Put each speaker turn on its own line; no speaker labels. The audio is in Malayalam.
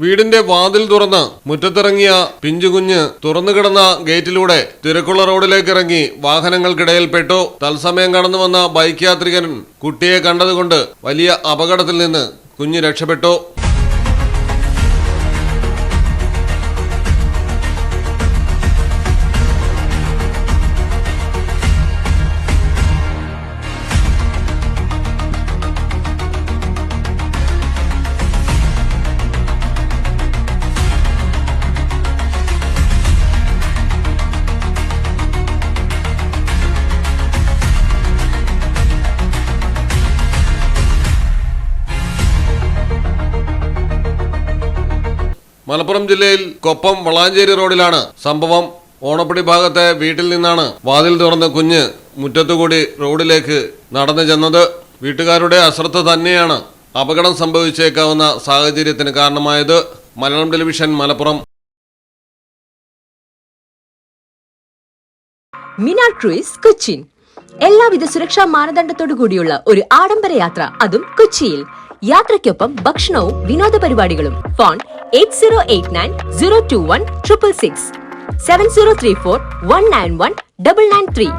വീടിന്റെ വാതിൽ തുറന്ന് മുറ്റത്തിറങ്ങിയ പിഞ്ചുകുഞ്ഞ് തുറന്നുകിടന്ന ഗേറ്റിലൂടെ തിരക്കുള്ള റോഡിലേക്ക് ഇറങ്ങി വാഹനങ്ങൾക്കിടയിൽപ്പെട്ടു. തത്സമയം കടന്നു വന്ന ബൈക്ക് യാത്രികൻ കുട്ടിയെ കണ്ടതുകൊണ്ട് വലിയ അപകടത്തിൽ നിന്ന് കുഞ്ഞ് രക്ഷപ്പെട്ടു. മലപ്പുറം ജില്ലയിൽ കൊപ്പം വളാഞ്ചേരി റോഡിലാണ് സംഭവം. ഓണപ്പടി ഭാഗത്തെ വീട്ടിൽ നിന്നാണ് വാതിൽ തുറന്ന് കുഞ്ഞ് മുറ്റത്തുകൂടി റോഡിലേക്ക് നടന്നു ചെന്നത്. വീട്ടുകാരുടെ അശ്രദ്ധ തന്നെയാണ് അപകടം സംഭവിച്ചേക്കാവുന്ന സാഹചര്യത്തിന് കാരണമായത്. മലയാളം ടെലിവിഷൻ മലപ്പുറം.
മിനാർ ക്രൂയിസ് കൊച്ചിൻ എല്ലാവിധ സുരക്ഷാ മാനദണ്ഡത്തോടു കൂടിയുള്ള ഒരു ആഡംബര യാത്ര, അതും കൊച്ചിയിൽ. യാത്രയ്ക്കൊപ്പം ഭക്ഷണവും വിനോദ പരിപാടികളും. ഫോൺ 8089 021 666 7034 191 993.